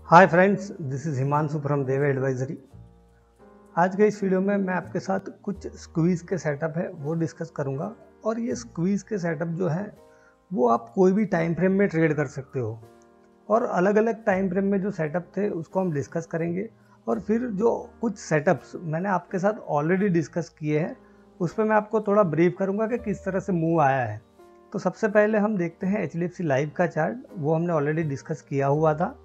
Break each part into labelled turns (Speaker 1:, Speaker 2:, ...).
Speaker 1: Hi friends, this is Himanshu from Dev advisory. आज के इस वीडियो में मैं आपके साथ कुछ स्क्वीज़ के सेटअप है वो डिस्कस करूंगा। और ये स्क्वीज़ के सेटअप जो है वो आप कोई भी टाइम फ्रेम में ट्रेड कर सकते हो। और अलग अलग टाइम फ्रेम में जो सेटअप थे उसको हम डिस्कस करेंगे। और फिर जो कुछ सेटअप्स मैंने आपके साथ ऑलरेडी डिस्कस किए हैं उस पर मैं आपको थोड़ा ब्रीफ करूंगा कि किस तरह से मूव आया है। तो सबसे पहले हम देखते हैं HDFC लाइफ का चार्ट, वो हमने ऑलरेडी डिस्कस किया हुआ था।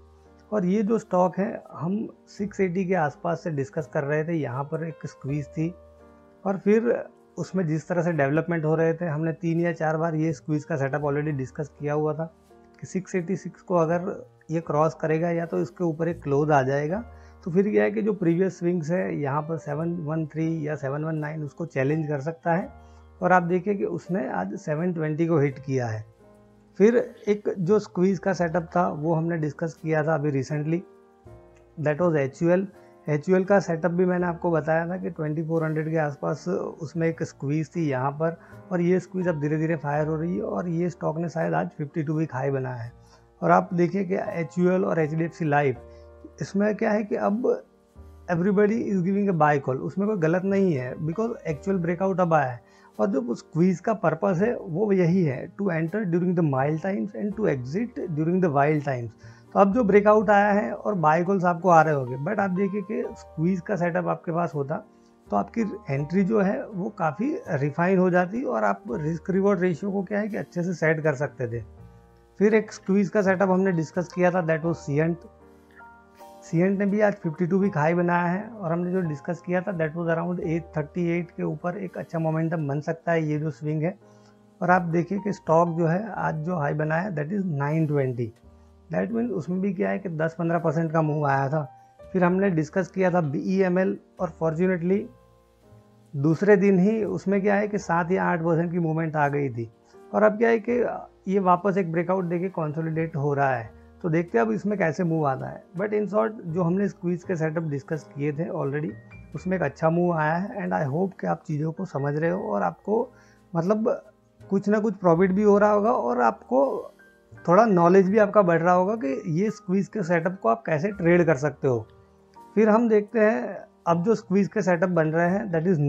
Speaker 1: और ये जो स्टॉक है हम 680 के आसपास से डिस्कस कर रहे थे। यहाँ पर एक स्क्वीज थी और फिर उसमें जिस तरह से डेवलपमेंट हो रहे थे हमने 3 या 4 बार ये स्क्वीज का सेटअप ऑलरेडी डिस्कस किया हुआ था कि 686 को अगर ये क्रॉस करेगा या तो इसके ऊपर एक क्लोज आ जाएगा तो फिर क्या है कि जो प्रीवियस स्विंग्स है यहाँ पर 713 या 719 उसको चैलेंज कर सकता है। और आप देखिए कि उसने आज 720 को हिट किया है। फिर एक जो स्क्वीज का सेटअप था वो हमने डिस्कस किया था अभी रिसेंटली, दैट वाज एच का सेटअप भी मैंने आपको बताया था कि 2400 के आसपास उसमें एक स्क्वीज थी यहाँ पर। और ये स्क्वीज अब धीरे धीरे फायर हो रही है और ये स्टॉक ने शायद आज 52 वीक हाई बनाया है। और आप देखिए कि एच और HDFC लाइफ, इसमें क्या है कि अब everybody is giving a buy call, उसमें कोई गलत नहीं है बिकॉज एक्चुअल ब्रेकआउट अब आया है। और जो स्क्वीज का पर्पस है वो यही है, to enter during the mild times and to exit during the wild times. तो अब जो ब्रेकआउट आया है और बाय कॉल्स आपको आ रहे होंगे, बट आप देखिए कि स्क्वीज का सेटअप आपके पास होता तो आपकी एंट्री जो है वो काफ़ी रिफाइन हो जाती और आप रिस्क रिवॉर्ड रेशियो को क्या है कि अच्छे से सेट कर सकते थे। फिर एक स्क्वीज का सेटअप हमने डिस्कस किया था, दैट वाज सीएंट ने भी आज 52 वीक हाई बनाया है। और हमने जो डिस्कस किया था दैट वाज अराउंड 838 के ऊपर एक अच्छा मोमेंटम बन सकता है ये जो स्विंग है। और आप देखिए कि स्टॉक जो है आज जो हाई बनाया है दैट इज़ 920। दैट मीन उसमें भी क्या है कि 10-15% का मूव आया था। फिर हमने डिस्कस किया था BEML और फॉर्चुनेटली दूसरे दिन ही उसमें क्या है कि 7 या 8% की मूवमेंट आ गई थी। और अब क्या है कि ये वापस एक ब्रेकआउट देके कंसोलिडेट हो रहा है। तो देखते हैं अब इसमें कैसे मूव आता है। बट इन शॉर्ट जो हमने स्क्वीज के सेटअप डिस्कस किए थे ऑलरेडी उसमें एक अच्छा मूव आया है। एंड आई होप कि आप चीज़ों को समझ रहे हो और आपको मतलब कुछ ना कुछ प्रॉफिट भी हो रहा होगा और आपको थोड़ा नॉलेज भी आपका बढ़ रहा होगा कि ये स्क्वीज के सेटअप को आप कैसे ट्रेड कर सकते हो। फिर हम देखते हैं अब जो स्क्वीज के सेटअप बन रहे हैं दैट इज़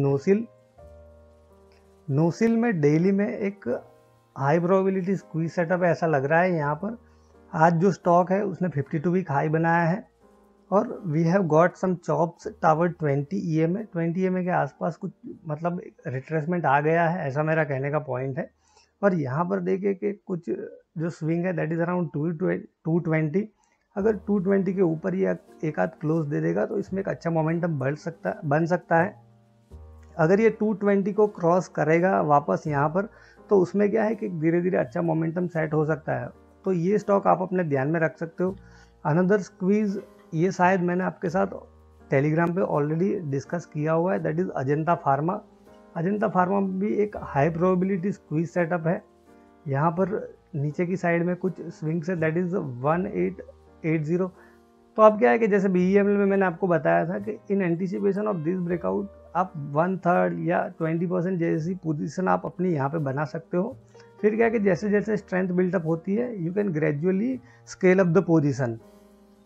Speaker 1: नोसिल में डेली में एक हाई प्रोबेबिलिटी स्क्वीज सेटअप है ऐसा लग रहा है। यहाँ पर आज जो स्टॉक है उसने 52 वीक हाई बनाया है और we have got some chops toward 20 EMA के आसपास कुछ मतलब रिट्रेसमेंट आ गया है, ऐसा मेरा कहने का पॉइंट है। और यहाँ पर देखिए कि कुछ जो स्विंग है दैट इज़ अराउंड 220। अगर 220 के ऊपर ये एक आध क्लोज दे देगा तो इसमें एक अच्छा मोमेंटम बन सकता है। अगर ये 220 को क्रॉस करेगा वापस यहाँ पर तो उसमें क्या है कि धीरे धीरे अच्छा मोमेंटम सेट हो सकता है। तो ये स्टॉक आप अपने ध्यान में रख सकते हो। अनदर स्क्वीज, ये शायद मैंने आपके साथ टेलीग्राम पे ऑलरेडी डिस्कस किया हुआ है, दैट इज़ अजंता फार्मा भी एक हाई प्रोबेबिलिटी स्क्वीज सेटअप है। यहाँ पर नीचे की साइड में कुछ स्विंग्स है दैट इज़ 1880। तो अब क्या है कि जैसे BEML में मैंने आपको बताया था कि in anticipation of this breakout आप 1/3 या 20% जैसी पोजीशन आप अपनी यहाँ पे बना सकते हो। फिर क्या है कि जैसे जैसे स्ट्रेंथ बिल्टअप होती है you can gradually scale up the position.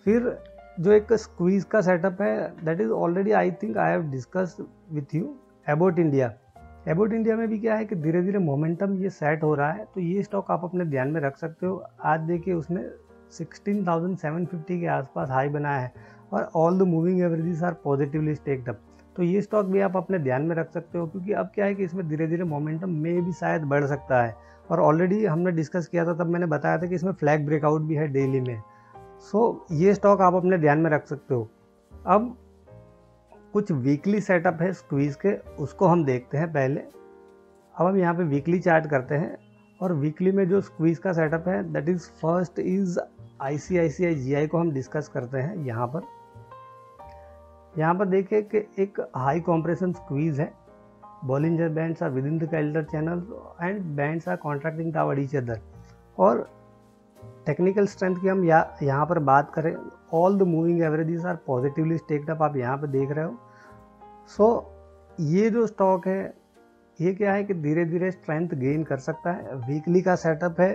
Speaker 1: फिर जो एक स्क्वीज का सेटअप है that is already I think I have discussed with you about India में भी क्या है कि धीरे धीरे मोमेंटम ये सेट हो रहा है। तो ये स्टॉक आप अपने ध्यान में रख सकते हो। आज देखिए उसने 16,750 के आसपास हाई बनाया है और all the moving averages are positively stacked up. तो ये स्टॉक भी आप अपने ध्यान में रख सकते हो क्योंकि अब क्या है कि इसमें धीरे धीरे मोमेंटम में भी शायद बढ़ सकता है। और ऑलरेडी हमने डिस्कस किया था, तब मैंने बताया था कि इसमें फ्लैग ब्रेकआउट भी है डेली में। सो ये स्टॉक आप अपने ध्यान में रख सकते हो। अब कुछ वीकली सेटअप है स्क्वीज के, उसको हम देखते हैं पहले। अब हम यहाँ पे वीकली चार्ट करते हैं और वीकली में जो स्क्वीज का सेटअप है that is first is ICICI GI को हम डिस्कस करते हैं। यहाँ पर देखिए कि एक हाई कॉम्प्रेशन स्क्वीज है, Bollinger bands are within the Keltner channel and bands are contracting toward each other. और टेक्निकल स्ट्रेंथ की हम यहाँ पर बात करें, all the moving averages are positively stacked up, आप यहाँ पर देख रहे हो। सो ये जो स्टॉक है ये क्या है कि धीरे धीरे स्ट्रेंथ गेन कर सकता है। वीकली का सेटअप है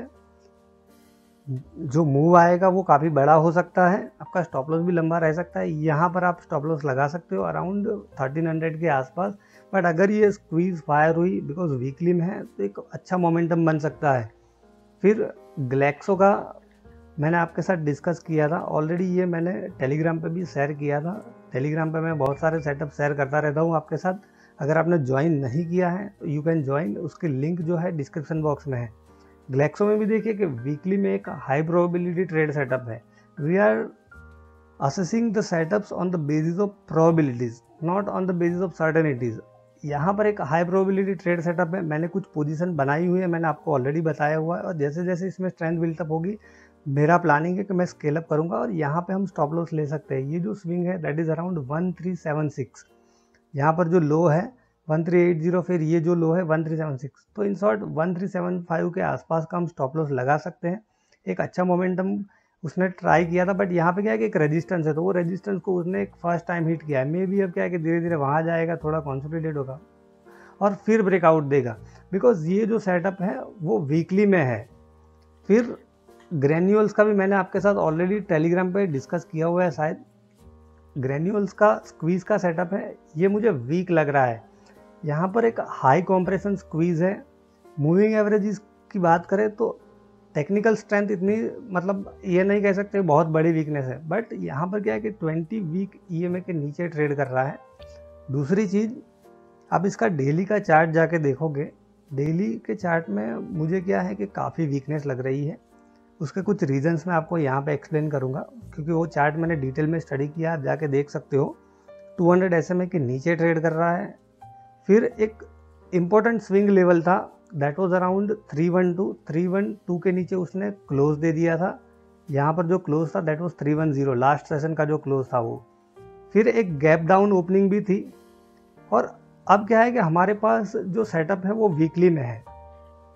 Speaker 1: जो मूव आएगा वो काफ़ी बड़ा हो सकता है, आपका स्टॉप लॉस भी लंबा रह सकता है। यहाँ पर आप स्टॉप लॉस लगा सकते हो अराउंड 1300 के आसपास। बट अगर ये स्क्वीज फायर हुई बिकॉज वीकली में है तो एक अच्छा मोमेंटम बन सकता है। फिर ग्लैक्सो का मैंने आपके साथ डिस्कस किया था ऑलरेडी, ये मैंने टेलीग्राम पे भी शेयर किया था। टेलीग्राम पे मैं बहुत सारे सेटअप शेयर करता रहता हूँ आपके साथ। अगर आपने ज्वाइन नहीं किया है तो यू कैन ज्वाइन, उसकी लिंक जो है डिस्क्रिप्शन बॉक्स में है। ग्लैक्सो में भी देखिए कि वीकली में एक हाई प्रोबेबिलिटी ट्रेड सेटअप है। We are assessing the setups on the basis of probabilities, not on the basis of certainties. यहाँ पर एक हाई प्रोबेबिलिटी ट्रेड सेटअप है, मैंने कुछ पोजीशन बनाई हुई है, मैंने आपको ऑलरेडी बताया हुआ है। और जैसे जैसे इसमें स्ट्रेंथ बिल्टअप होगी मेरा प्लानिंग है कि मैं स्केल अप करूँगा और यहाँ पे हम स्टॉप लॉस ले सकते हैं। ये जो स्विंग है दैट इज़ अराउंड 1376, यहाँ पर जो लो है 1380, फिर ये जो लो है 1376। तो इन शॉर्ट 1375 के आसपास का हम स्टॉप लॉस लगा सकते हैं। एक अच्छा मोमेंटम उसने ट्राई किया था, बट यहाँ पे क्या है कि एक रेजिस्टेंस है, तो वो रेजिस्टेंस को उसने एक फर्स्ट टाइम हिट किया है। मे बी अब क्या है कि धीरे धीरे वहाँ जाएगा, थोड़ा कॉन्सोलिडेट होगा और फिर ब्रेकआउट देगा, बिकॉज ये जो सेटअप है वो वीकली में है। फिर ग्रेन्यूल्स का भी मैंने आपके साथ ऑलरेडी टेलीग्राम पे डिस्कस किया हुआ है शायद। ग्रेन्यूल्स का स्क्वीज का सेटअप है, ये मुझे वीक लग रहा है। यहाँ पर एक हाई कॉम्प्रेशन स्क्वीज है। मूविंग एवरेज की बात करें तो टेक्निकल स्ट्रेंथ इतनी, मतलब ये नहीं कह सकते बहुत बड़ी वीकनेस है, बट यहाँ पर क्या है कि 20 वीक ईएमए के नीचे ट्रेड कर रहा है। दूसरी चीज़, आप इसका डेली का चार्ट जाके देखोगे, डेली के चार्ट में मुझे क्या है कि काफ़ी वीकनेस लग रही है। उसके कुछ रीजंस मैं आपको यहाँ पे एक्सप्लेन करूँगा, क्योंकि वो चार्ट मैंने डिटेल में स्टडी किया, आप जाके देख सकते हो। 200 SMA के नीचे ट्रेड कर रहा है। फिर एक इम्पोर्टेंट स्विंग लेवल था दैट वाज अराउंड 312 के नीचे उसने क्लोज दे दिया था। यहाँ पर जो क्लोज था दैट वाज 310, लास्ट सेशन का जो क्लोज था वो। फिर एक गैप डाउन ओपनिंग भी थी। और अब क्या है कि हमारे पास जो सेटअप है वो वीकली में है,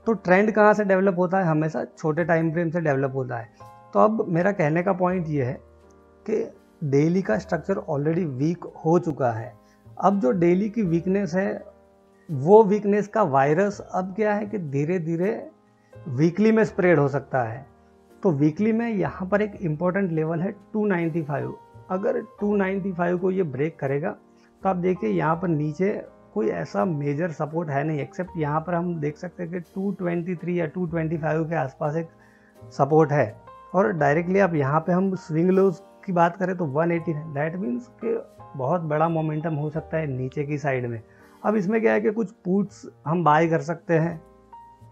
Speaker 1: तो ट्रेंड कहाँ से डेवलप होता है, हमेशा छोटे टाइम फ्रेम से डेवलप होता है। तो अब मेरा कहने का पॉइंट ये है कि डेली का स्ट्रक्चर ऑलरेडी वीक हो चुका है। अब जो डेली की वीकनेस है वो वीकनेस का वायरस अब क्या है कि धीरे धीरे वीकली में स्प्रेड हो सकता है। तो वीकली में यहाँ पर एक इम्पोर्टेंट लेवल है 295। अगर 295 को ये ब्रेक करेगा तो आप देखिए यहाँ पर नीचे कोई ऐसा मेजर सपोर्ट है नहीं, एक्सेप्ट यहाँ पर हम देख सकते हैं कि 223 या 225 के आसपास एक सपोर्ट है। और डायरेक्टली आप यहाँ पे हम स्विंग लोज की बात करें तो 180 है, दैट मीन्स कि बहुत बड़ा मोमेंटम हो सकता है नीचे की साइड में। अब इसमें क्या है कि कुछ पुट्स हम बाय कर सकते हैं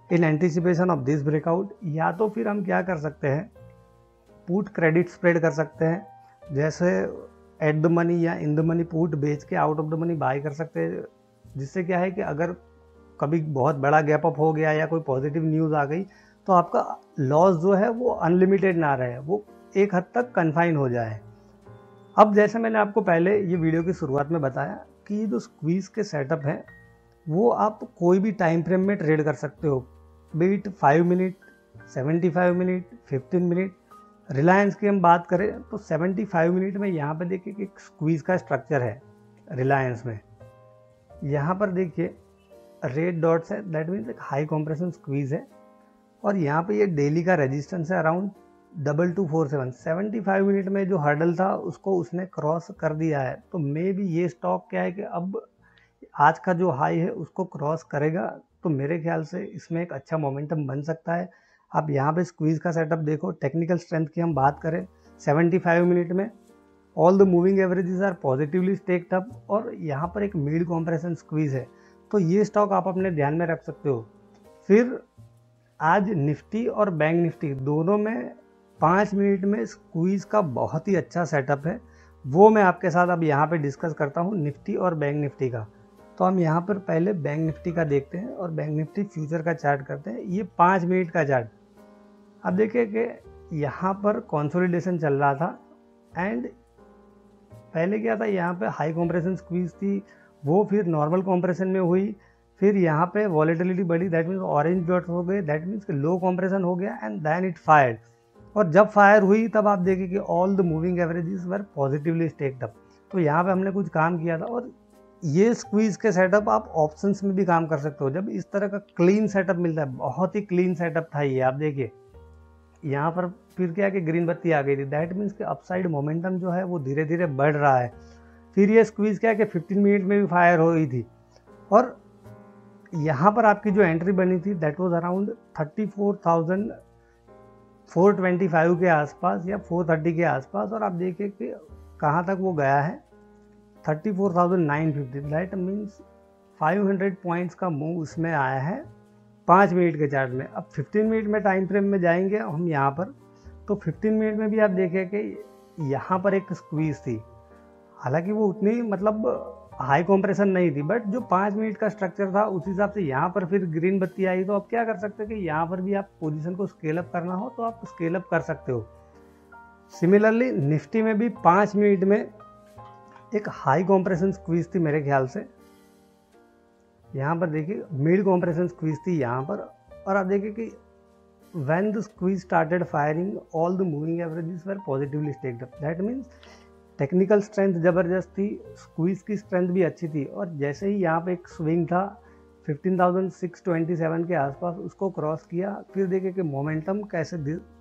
Speaker 1: in anticipation of this breakout, या तो फिर हम क्या कर सकते हैं, पुट क्रेडिट स्प्रेड कर सकते हैं, जैसे एट द मनी या इन द मनी पुट बेच के out of the money by कर सकते हैं। जिससे क्या है कि अगर कभी बहुत बड़ा गैप अप हो गया या कोई पॉजिटिव न्यूज़ आ गई तो आपका लॉस जो है वो अनलिमिटेड ना रहे, वो एक हद तक कन्फाइन हो जाए। अब जैसे मैंने आपको पहले ये वीडियो की शुरुआत में बताया कि ये जो स्क्वीज के सेटअप है वो आप कोई भी टाइम फ्रेम में ट्रेड कर सकते हो, be it 5 minute, 75 minute, 15 minute. Reliance की हम बात करें तो 75 मिनट में यहाँ पे देखिए कि एक स्क्वीज का स्ट्रक्चर है रिलायंस में। यहाँ पर देखिए रेड डॉट्स है, दैट मीन्स एक हाई कॉम्प्रेशन स्क्वीज है। और यहाँ पे ये डेली का रेजिस्टेंस है अराउंड 2247। 75 मिनट में जो हर्डल था उसको उसने क्रॉस कर दिया है। तो मे भी ये स्टॉक क्या है कि अब आज का जो हाई है उसको क्रॉस करेगा, तो मेरे ख्याल से इसमें एक अच्छा मोमेंटम बन सकता है। आप यहाँ पे स्क्वीज का सेटअप देखो, टेक्निकल स्ट्रेंथ की हम बात करें 75 मिनट में all the moving averages are positively stacked up, और यहाँ पर एक मिड कॉम्प्रेशन स्क्वीज है, तो ये स्टॉक आप अपने ध्यान में रख सकते हो। फिर आज निफ्टी और बैंक निफ्टी दोनों में 5 मिनट में स्क्वीज का बहुत ही अच्छा सेटअप है, वो मैं आपके साथ अब यहाँ पे डिस्कस करता हूँ निफ्टी और बैंक निफ्टी का। तो हम यहाँ पर पहले बैंक निफ्टी का देखते हैं और बैंक निफ्टी फ्यूचर का चार्ट करते हैं। ये 5 मिनट का चार्ट, अब देखिए कि यहाँ पर कंसोलिडेशन चल रहा था एंड पहले क्या था, यहाँ पे हाई कॉम्प्रेशन स्क्वीज थी, वो फिर नॉर्मल कॉम्प्रेशन में हुई, फिर यहाँ पे वॉलेटिलिटी बढ़ी, दैट मीन्स ऑरेंज डॉट हो गए, दैट मीन्स लो कॉम्प्रेशन हो गया एंड देन इट फायर्ड। और जब फायर हुई तब आप देखिए कि all the moving averages were positively stacked up. तो यहाँ पे हमने कुछ काम किया था, और ये स्क्वीज के सेटअप आप ऑप्शंस में भी काम कर सकते हो। जब इस तरह का क्लीन सेटअप मिलता है, बहुत ही क्लीन सेटअप था ये, आप देखिए यहाँ पर फिर क्या कि ग्रीन बत्ती आ गई थी, दैट मीन्स कि अपसाइड मोमेंटम जो है वो धीरे धीरे बढ़ रहा है। फिर ये स्क्वीज़ क्या है कि 15 मिनट में भी फायर हो गई थी, और यहाँ पर आपकी जो एंट्री बनी थी दैट वाज अराउंड 34,425 के आसपास या 430 के आसपास, और आप देखिए कि कहाँ तक वो गया है, 34,950। दैट मीन्स 500 पॉइंट्स का मूव उसमें आया है 5 मिनट के चार्ट में। अब 15 मिनट में टाइम फ्रेम में जाएंगे हम यहाँ पर, तो 15 मिनट में भी आप देखें कि यहाँ पर एक स्क्वीज़ थी, हालांकि वो उतनी मतलब हाई कॉम्प्रेशन नहीं थी, बट जो 5 मिनट का स्ट्रक्चर था उस हिसाब से यहाँ पर फिर ग्रीन बत्ती आई। तो आप क्या कर सकते हैं कि यहाँ पर भी आप पोजीशन को स्केल अप करना हो तो आप स्केल अप कर सकते हो। सिमिलरली निफ्टी में भी 5 मिनट में एक हाई कॉम्प्रेशन स्क्वीज थी मेरे ख्याल से, यहाँ पर देखिए मिड कॉम्प्रेशन स्क्वीज थी यहाँ पर, और आप देखिए कि when the squeeze started firing all the moving averages were positively stacked up, that means technical strength ज़बरदस्त थी, स्क्वीज की स्ट्रेंथ भी अच्छी थी, और जैसे ही यहाँ पे एक स्विंग था 15,627 के आसपास, उसको क्रॉस किया, फिर देखे कि मोमेंटम कैसे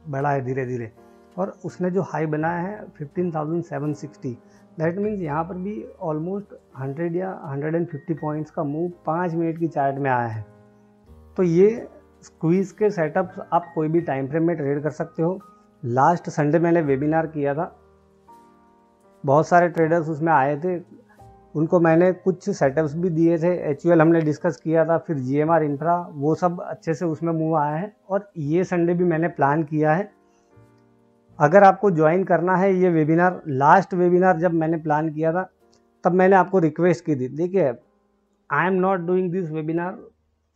Speaker 1: बढ़ा है धीरे धीरे, और उसने जो हाई बनाया है 15,760। दैट मीन्स यहाँ पर भी ऑलमोस्ट 100 या 150 पॉइंट्स का मूव 5 मिनट की चार्ट में आया है। तो ये स्क्वीज के सेटअप्स आप कोई भी टाइम फ्रेम में ट्रेड कर सकते हो। लास्ट संडे मैंने वेबिनार किया था, बहुत सारे ट्रेडर्स उसमें आए थे, उनको मैंने कुछ सेटअप्स भी दिए थे। HUL हमने डिस्कस किया था, फिर GMR इंफ्रा, वो सब अच्छे से उसमें मूव आया है, और ये संडे भी मैंने प्लान किया है। अगर आपको ज्वाइन करना है ये वेबिनार, लास्ट वेबिनार जब मैंने प्लान किया था तब मैंने आपको रिक्वेस्ट की थी, देखिए I am not doing this webinar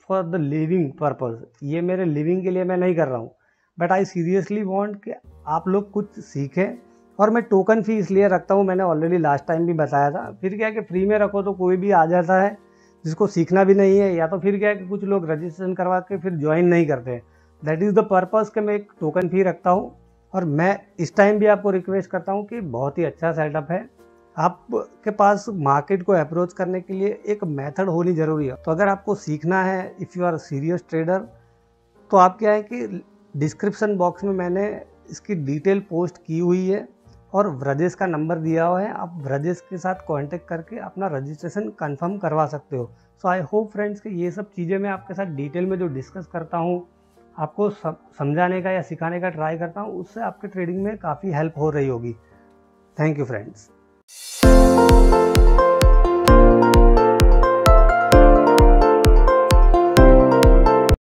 Speaker 1: for the living purpose, ये मेरे लिविंग के लिए मैं नहीं कर रहा हूँ, बट आई सीरियसली वांट कि आप लोग कुछ सीखें, और मैं टोकन फ़ी इसलिए रखता हूँ, मैंने ऑलरेडी लास्ट टाइम भी बताया था। फिर क्या है कि फ्री में रखो तो कोई भी आ जाता है जिसको सीखना भी नहीं है, या तो फिर क्या है कि कुछ लोग रजिस्ट्रेशन करवा के फिर ज्वाइन नहीं करते। दैट इज़ द पर्पज़ कि मैं एक टोकन फ़ी रखता हूँ। और मैं इस टाइम भी आपको रिक्वेस्ट करता हूँ कि बहुत ही अच्छा सेटअप है, आपके पास मार्केट को अप्रोच करने के लिए एक मेथड होनी ज़रूरी है। तो अगर आपको सीखना है, if you are serious trader, तो आप क्या है कि डिस्क्रिप्शन बॉक्स में मैंने इसकी डिटेल पोस्ट की हुई है, और व्रजेश का नंबर दिया हुआ है, आप व्रजेश के साथ कांटेक्ट करके अपना रजिस्ट्रेशन कंफर्म करवा सकते हो। सो आई होप फ्रेंड्स कि ये सब चीज़ें मैं आपके साथ डिटेल में जो डिस्कस करता हूँ, आपको समझाने का या सिखाने का ट्राई करता हूँ, उससे आपके ट्रेडिंग में काफ़ी हेल्प हो रही होगी। Thank you friends.